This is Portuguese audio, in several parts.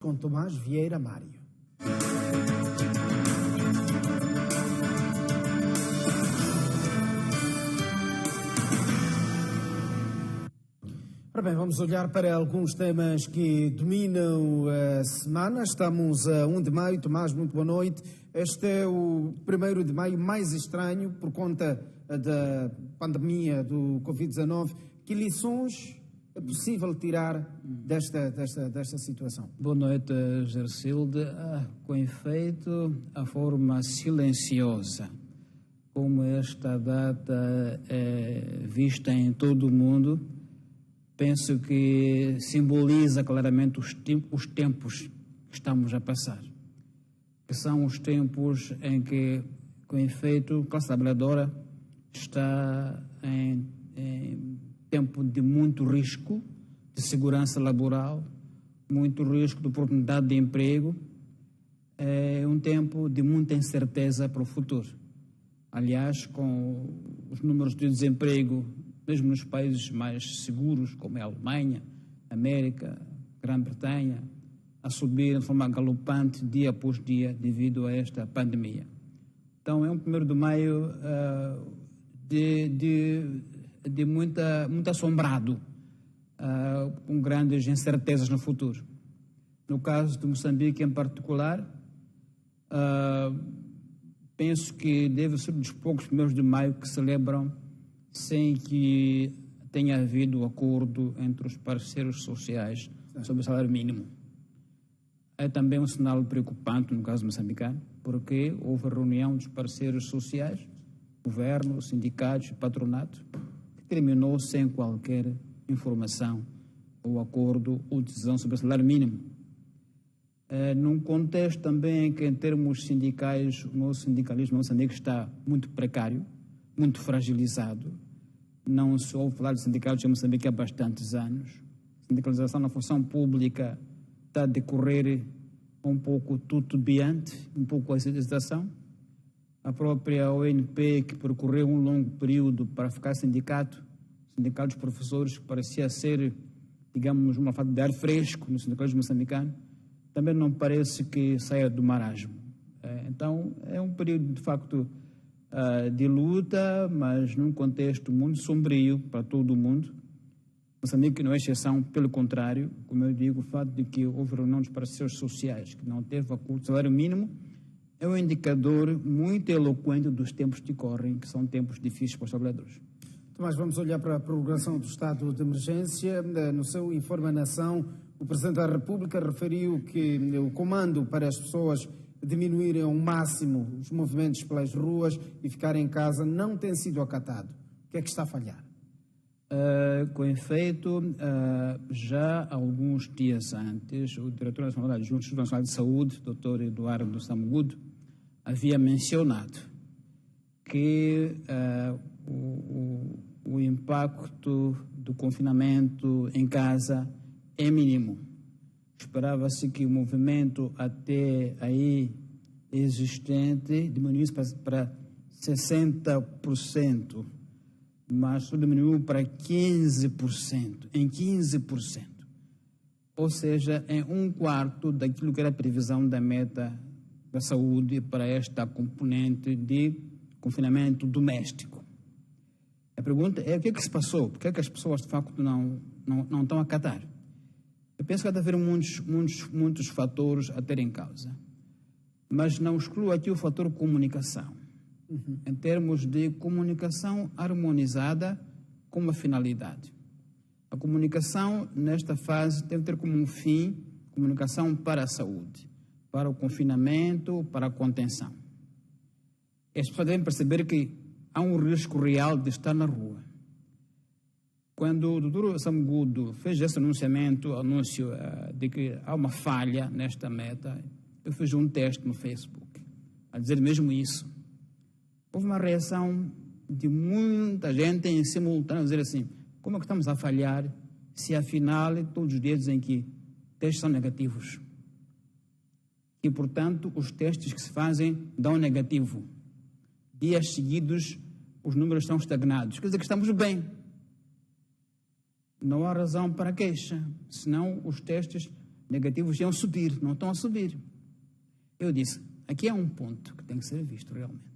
Com Tomás Vieira Mário. Ora bem, vamos olhar para alguns temas que dominam a semana. Estamos a 1 de maio. Tomás, muito boa noite. Este é o 1º de maio mais estranho por conta da pandemia do Covid-19. Que lições é possível tirar desta situação? Boa noite, Gersilde. Com efeito, a forma silenciosa como esta data é vista em todo o mundo, penso que simboliza claramente os tempos que estamos a passar, que são os tempos em que, com efeito, a classe trabalhadora está em tempo de muito risco de segurança laboral, muito risco de oportunidade de emprego, é um tempo de muita incerteza para o futuro. Aliás, com os números de desemprego, mesmo nos países mais seguros, como é a Alemanha, América, Grã-Bretanha, a subir de forma galopante dia após dia devido a esta pandemia. Então, é um 1º de maio de muito assombrado, com grandes incertezas no futuro. No caso de Moçambique em particular, penso que deve ser dos poucos 1º de maio que celebram sem que tenha havido acordo entre os parceiros sociais sobre o salário mínimo. É também um sinal preocupante no caso moçambicano, porque houve reunião dos parceiros sociais, governo, sindicatos, patronato, que terminou sem qualquer informação ou acordo ou decisão sobre o salário mínimo. Num contexto também em que, em termos sindicais, o nosso sindicalismo moçambique está muito precário, muito fragilizado. Não se ouve falar de sindicatos em Moçambique há bastantes anos. A sindicalização na função pública está a decorrer um pouco tutubiante, um pouco a hesitação. A própria ONP, que percorreu um longo período para ficar sindicato dos professores, que parecia ser, digamos, uma falta de ar fresco no sindicalismo moçambicano, também não parece que saia do marasmo. Então, é um período, de facto, de luta, mas num contexto muito sombrio para todo o mundo. Moçambique não é exceção, pelo contrário, como eu digo, o fato de que houve reunião dos parceiros sociais que não teve acordo de salário mínimo é um indicador muito eloquente dos tempos que correm, que são tempos difíceis para os trabalhadores. Tomás, vamos olhar para a prorrogação do estado de emergência. No seu Informe à Nação, o Presidente da República referiu que o comando para as pessoas diminuírem ao máximo os movimentos pelas ruas e ficarem em casa não tem sido acatado. O que é que está a falhar? Com efeito, já há alguns dias antes, o Diretor Nacional Adjunto do Instituto Nacional de Saúde, Dr. Eduardo Samugudo, havia mencionado que o impacto do confinamento em casa é mínimo. Esperava-se que o movimento até aí existente diminuísse para 60%, mas só diminuiu para 15%, em 15%. Ou seja, em 1/4 daquilo que era a previsão da meta da saúde para esta componente de confinamento doméstico. A pergunta é: o que é que se passou? Por que é que as pessoas, de facto, não estão a acatar? Eu penso que deve haver muitos fatores a ter em causa, mas não excluo aqui o fator comunicação. Em termos de comunicação harmonizada com uma finalidade. A comunicação, nesta fase, deve ter como um fim comunicação para a saúde, para o confinamento, para a contenção. As pessoas devem perceber que há um risco real de estar na rua. Quando o Dr. Samugudo fez esse anúncio de que há uma falha nesta meta, eu fiz um teste no Facebook, a dizer mesmo isso. Houve uma reação de muita gente em simultâneo, a dizer assim: como é que estamos a falhar se afinal todos os dias dizem que testes são negativos? E, portanto, os testes que se fazem dão negativo. Dias seguidos, os números estão estagnados. Quer dizer que estamos bem. Não há razão para queixa, senão os testes negativos iam subir, não estão a subir. Eu disse, aqui é um ponto que tem que ser visto realmente.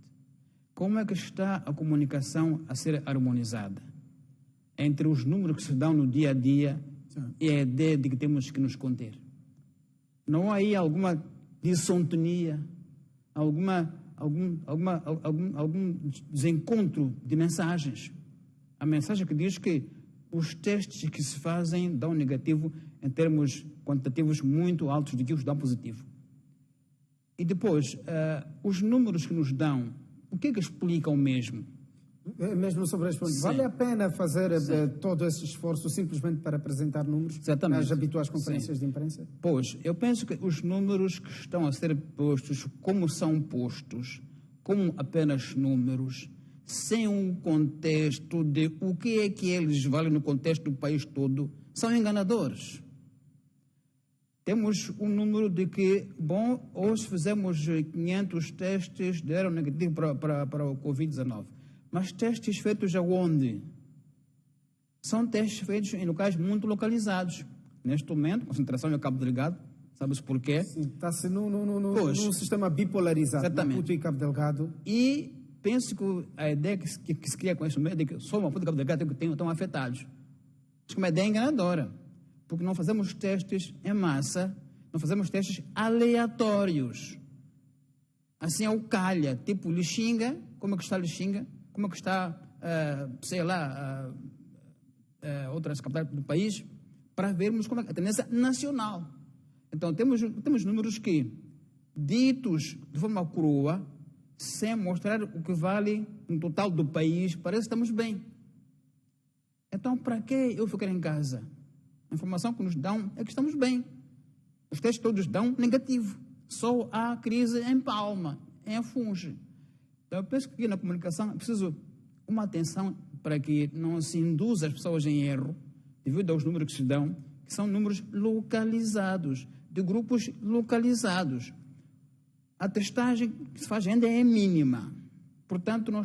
Como é que está a comunicação a ser harmonizada entre os números que se dão no dia a dia e a ideia de que temos que nos conter? Não há aí alguma dissintonia, algum desencontro de mensagens? A mensagem que diz que os testes que se fazem dão negativo em termos quantitativos muito altos do que os dão positivo. E depois, os números que nos dão, o que é que explicam mesmo? Mesmo sobre este ponto, vale a pena fazer todo esse esforço simplesmente para apresentar números nas habituais conferências de imprensa? Pois, eu penso que os números que estão a ser postos, como são postos, como apenas números, sem um contexto de o que é que eles valem no contexto do país todo, são enganadores. Temos um número de que, bom, hoje fizemos 500 testes, deram negativo para o Covid-19. Mas testes feitos aonde? São testes feitos em locais muito localizados. Neste momento, concentração em Cabo Delgado, sabe-se porquê? Está-se num sistema bipolarizado, Maputo e Cabo Delgado. E penso que a ideia que se cria com esse medo é que só Maputo e Cabo Delgado estão afetados. Acho que é uma ideia enganadora, porque não fazemos testes em massa, não fazemos testes aleatórios. Assim é o calha, tipo Lixinga, como é que está Lixinga? Como é que está, outras capitais do país, para vermos como é a tendência nacional. Então, temos números que, ditos de forma crua, sem mostrar o que vale no total do país, parece que estamos bem. Então, para que eu ficar em casa? A informação que nos dão é que estamos bem. Os testes todos dão negativo. Só há crise em Palma, em Afunge. Então, eu penso que aqui na comunicação é preciso uma atenção para que não se induza as pessoas em erro, devido aos números que se dão, que são números localizados, de grupos localizados. A testagem que se faz ainda é mínima, portanto não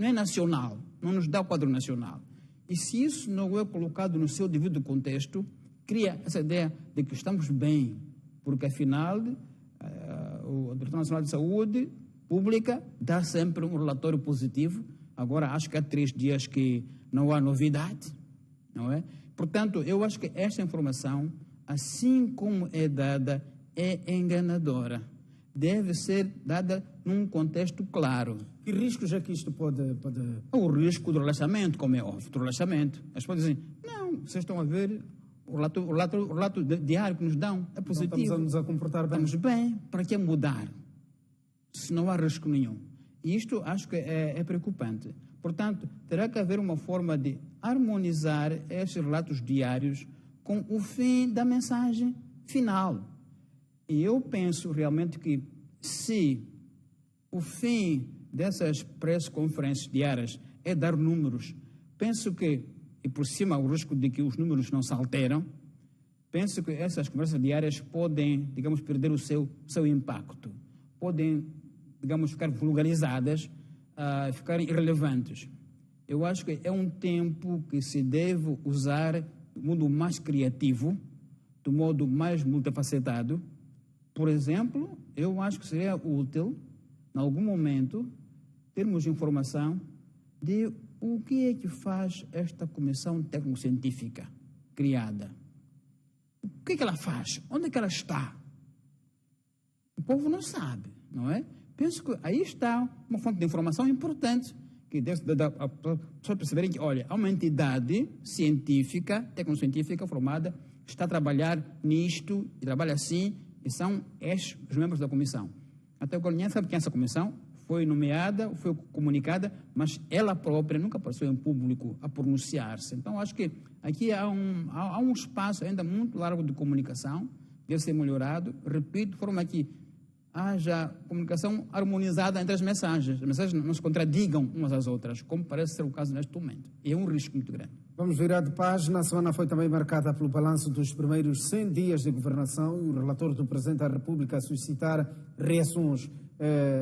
é nacional, não nos dá o quadro nacional. E se isso não é colocado no seu devido contexto, cria essa ideia de que estamos bem, porque afinal o Diretor Nacional de Saúde Pública dá sempre um relatório positivo. Agora acho que há 3 dias que não há novidade, não é? Portanto, eu acho que esta informação, assim como é dada, é enganadora. Deve ser dada num contexto claro. Que riscos é que isto pode... O risco do relaxamento, como é óbvio, do relaxamento. As pessoas dizem, não, vocês estão a ver, o relato diário que nos dão é positivo. Então estamos a nos comportar bem. Estamos bem, para que mudar? Se não há risco nenhum. E isto acho que é preocupante. Portanto, terá que haver uma forma de harmonizar estes relatos diários com o fim da mensagem final. E eu penso realmente que se o fim dessas press-conferências diárias é dar números, penso que, e por cima o risco de que os números não se alteram, penso que essas conversas diárias podem, digamos, perder o seu impacto. Podem, digamos, ficar vulgarizadas, ficarem irrelevantes. Eu acho que é um tempo que se deve usar do modo mais criativo, do modo mais multifacetado. Por exemplo, eu acho que seria útil, em algum momento, termos informação de o que é que faz esta comissão técnico-científica criada. O que é que ela faz? Onde é que ela está? O povo não sabe, não é? Penso que aí está uma fonte de informação importante, que deve dar a pessoas perceberem que, olha, há uma entidade científica, técnico-científica formada, que está a trabalhar nisto, e trabalha assim, e são estes os membros da comissão. Até agora ninguém sabe quem é essa comissão, foi nomeada, foi comunicada, mas ela própria nunca apareceu em público a pronunciar-se. Então, acho que aqui há um espaço ainda muito largo de comunicação, deve ser melhorado, repito, de forma que haja comunicação harmonizada entre as mensagens não se contradigam umas às outras, como parece ser o caso neste momento. E é um risco muito grande. Vamos virar de página. A semana foi também marcada pelo balanço dos primeiros 100 dias de governação e o relator do Presidente da República a suscitar reações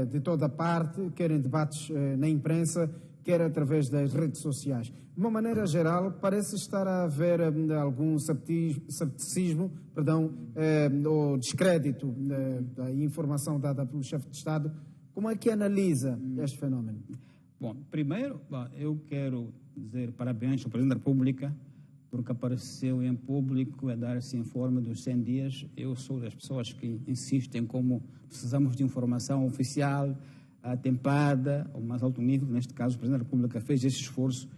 de toda a parte, quer em debates na imprensa, quer através das redes sociais. De uma maneira geral, parece estar a haver algum cepticismo, ou descrédito da informação dada pelo chefe de Estado. Como é que analisa este fenómeno? Bom, primeiro, eu quero dizer parabéns ao Presidente da República, porque apareceu em público a dar esse informe dos 100 dias. Eu sou das pessoas que insistem como precisamos de informação oficial, atempada, ao mais alto nível. Neste caso, o Presidente da República fez esse esforço.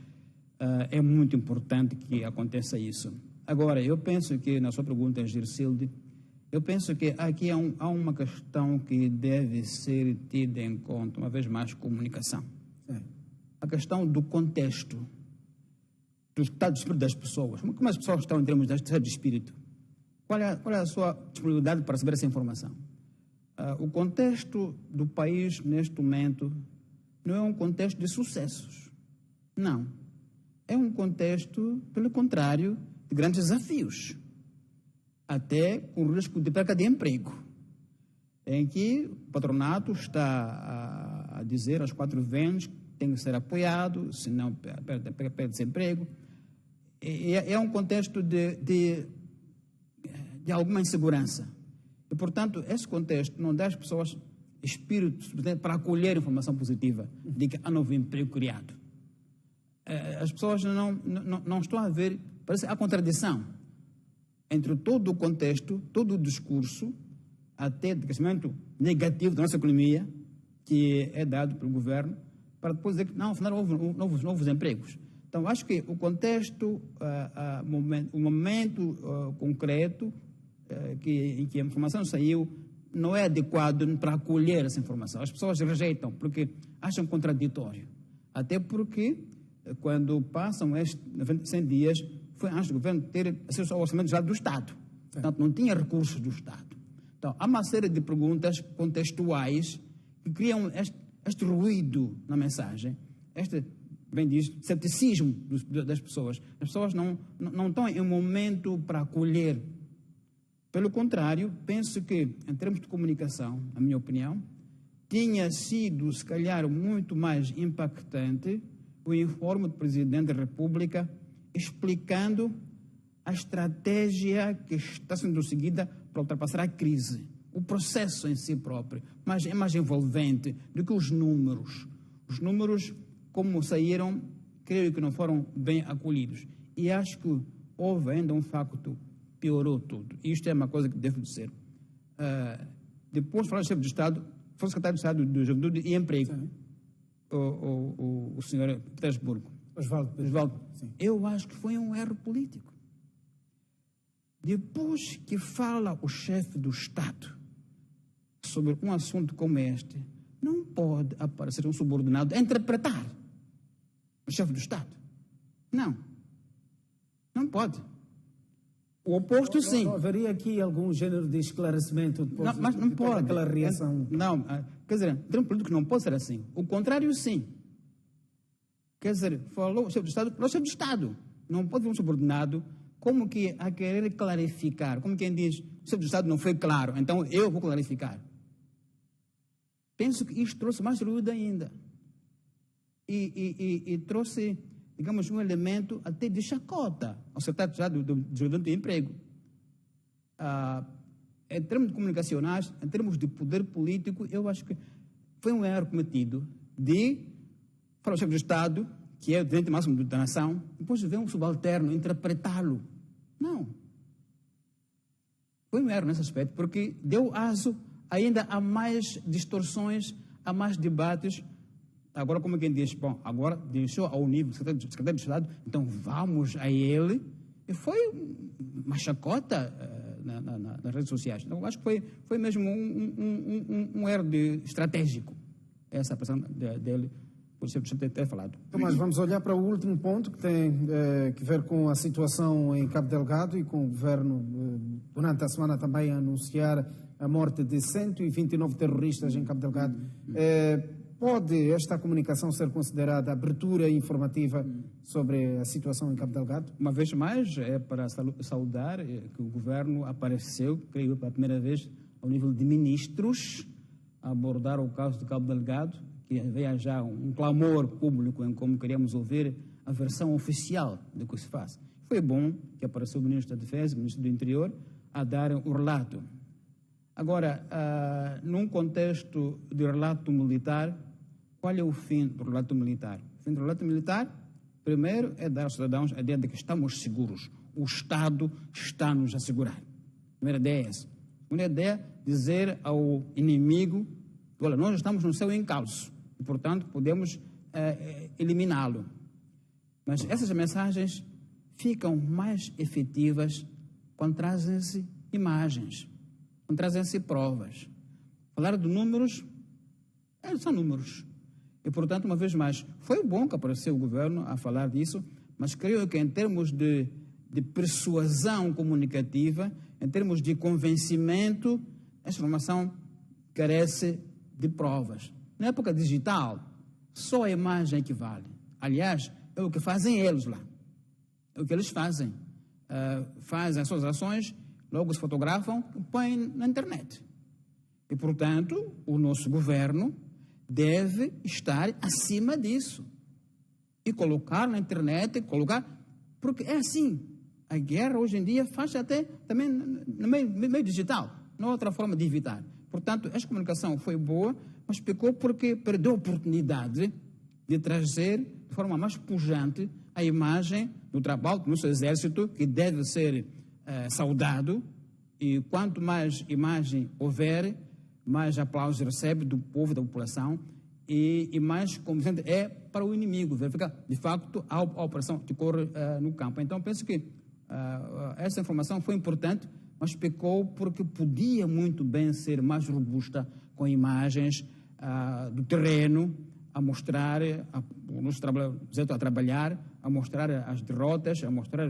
É muito importante que aconteça isso. Agora, eu penso que, na sua pergunta, Gersilde, eu penso que aqui há uma questão que deve ser tida em conta, uma vez mais, comunicação. A questão do contexto, do estado de espírito das pessoas. Como as pessoas estão em termos de estado de espírito? Qual é a sua disponibilidade para receber essa informação? O contexto do país, neste momento, não é um contexto de sucessos. Não. É um contexto, pelo contrário, de grandes desafios. Até com risco de perca de emprego, em que o patronato está a dizer aos quatro ventos que tem que ser apoiado, senão perde emprego. É um contexto de alguma insegurança. E, portanto, esse contexto não dá às pessoas espírito para acolher informação positiva de que há novo emprego criado. As pessoas não estão a ver, parece a contradição entre todo o contexto, todo o discurso, até de crescimento negativo da nossa economia, que é dado pelo governo, para depois dizer que não, afinal houve novos empregos. Então, acho que o contexto, o momento concreto em que a informação saiu, não é adequado para acolher essa informação. As pessoas rejeitam, porque acham contraditório. Até porque, quando passam estes 100 dias, foi antes do governo ter acesso ao orçamento geral do Estado. Portanto, não tinha recursos do Estado. Então, há uma série de perguntas contextuais que criam este ruído na mensagem, bem diz, cepticismo das pessoas. As pessoas não estão em um momento para acolher. Pelo contrário, penso que, em termos de comunicação, na minha opinião, tinha sido, se calhar, muito mais impactante o informe do Presidente da República explicando a estratégia que está sendo seguida para ultrapassar a crise. O processo em si próprio, mas é mais envolvente do que os números. Os números, como saíram, creio que não foram bem acolhidos. E acho que houve ainda um facto, piorou tudo. Isto é uma coisa que devo dizer. Depois, falando do chefe de Estado, foi o secretário de Estado do Juventude e Emprego, o senhor Petersburgo. Osvaldo. Eu acho que foi um erro político. Depois que fala o chefe do Estado sobre um assunto como este, não pode aparecer um subordinado a interpretar o chefe do Estado. Não pode. O oposto, sim. Não haveria aqui algum género de esclarecimento depois mas não pode. Daquela reação? Quer dizer, em termos políticos não pode ser assim. O contrário, sim. Quer dizer, falou o chefe do Estado, falou o chefe do Estado. Não pode vir um subordinado como que a querer clarificar. Como quem diz, o chefe do Estado não foi claro, então eu vou clarificar. Penso que isto trouxe mais ruído ainda. E trouxe, digamos, um elemento até de chacota ao secretário de Estado do Juventude e Emprego. Em termos comunicacionais, em termos de poder político, eu acho que foi um erro cometido de falar o chefe do Estado, que é o presidente máximo da nação, depois vem um subalterno interpretá-lo. Não. Foi um erro nesse aspecto, porque deu aso ainda a mais distorções, a mais debates. Agora, como quem diz, bom, agora deixou ao nível do secretário de Estado, então vamos a ele. E foi uma chacota nas redes sociais. Então, acho que foi mesmo um erro estratégico, essa apresentação dele, por isso eu ter falado. Mas vamos olhar para o último ponto, que tem que ver com a situação em Cabo Delgado e com o governo, durante a semana, também a anunciar a morte de 129 terroristas em Cabo Delgado. Pode esta comunicação ser considerada abertura informativa sobre a situação em Cabo Delgado? Uma vez mais, é para saudar que o governo apareceu, creio, pela primeira vez, ao nível de ministros, a abordar o caso de Cabo Delgado, que havia já um clamor público em como queríamos ouvir a versão oficial do que se faz. Foi bom que apareceu o Ministro da Defesa, o Ministro do Interior, a dar o relato. Agora, num contexto de relato militar, qual é o fim do relato militar? O fim do relato militar, primeiro, é dar aos cidadãos a ideia de que estamos seguros. O Estado está-nos a segurar. A primeira ideia é essa. A segunda ideia é dizer ao inimigo: olha, nós estamos no seu encalço e, portanto, podemos eliminá-lo. Mas essas mensagens ficam mais efetivas quando trazem-se imagens, quando trazem-se provas. Falar de números, são números. E, portanto, uma vez mais, foi bom que apareceu o governo a falar disso, mas creio que em termos de persuasão comunicativa, em termos de convencimento, essa informação carece de provas. Na época digital, só a imagem equivale. Aliás, é o que fazem eles lá. É o que eles fazem. Fazem as suas ações, logo se fotografam e põem na internet. E, portanto, o nosso governo deve estar acima disso. E colocar na internet, porque é assim. A guerra hoje em dia faz até também no meio digital. Não há outra forma de evitar. Portanto, esta comunicação foi boa, mas pecou porque perdeu a oportunidade de trazer de forma mais pujante a imagem do trabalho do nosso exército, que deve ser saudado, e quanto mais imagem houver, mais aplausos recebe do povo, da população, e mais convincente é para o inimigo verificar, de facto, a operação que ocorre no campo. Então, penso que essa informação foi importante, mas pecou porque podia muito bem ser mais robusta, com imagens do terreno, a mostrar o nosso trabalho a trabalhar, a mostrar as derrotas, a mostrar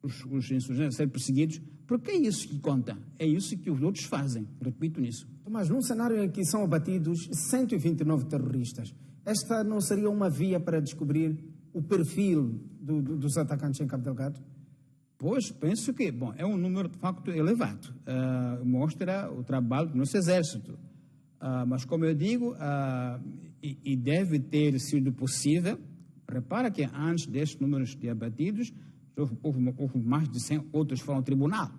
os insurgentes a serem perseguidos, porque é isso que conta, é isso que os outros fazem, repito nisso. Mas num cenário em que são abatidos 129 terroristas, esta não seria uma via para descobrir o perfil dos atacantes em Cabo Delgado? Pois, penso que, é um número de facto elevado, mostra o trabalho do nosso exército. Mas, como eu digo, e deve ter sido possível, repara que antes destes números de abatidos, houve mais de 100, outros foram ao tribunal,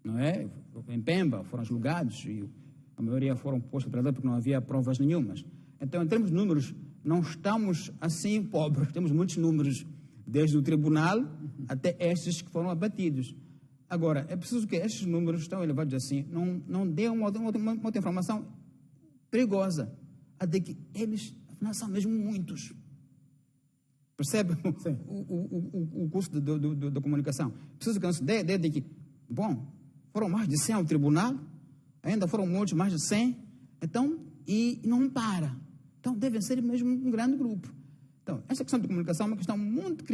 não é? Em Pemba foram julgados e a maioria foram postos para trás porque não havia provas nenhumas. Então, em termos de números, não estamos assim pobres, temos muitos números, desde o tribunal até estes que foram abatidos. Agora, é preciso que estes números estão elevados assim, não dê uma outra informação perigosa, a de que eles, afinal, são mesmo muitos. Percebe o custo da comunicação? Preciso que nos dê a ideia de que, foram mais de 100 ao tribunal, ainda foram mortos mais de 100, então, e não para. Então, devem ser mesmo um grande grupo. Então, essa questão de comunicação é uma questão muito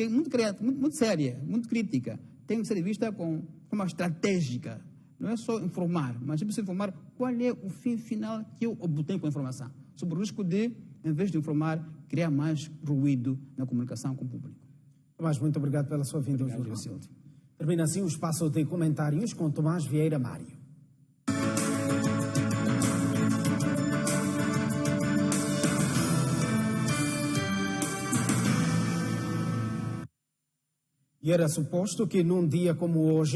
séria, muito crítica. Tem que ser vista com uma estratégica. Não é só informar, mas é preciso informar qual é o fim final que eu obtenho com a informação. Sobre o risco de, em vez de informar, criar mais ruído na comunicação com o público. Tomás, muito obrigado pela sua vinda ao jornal. Termina assim o espaço de comentários com Tomás Vieira Mário. E era suposto que num dia como hoje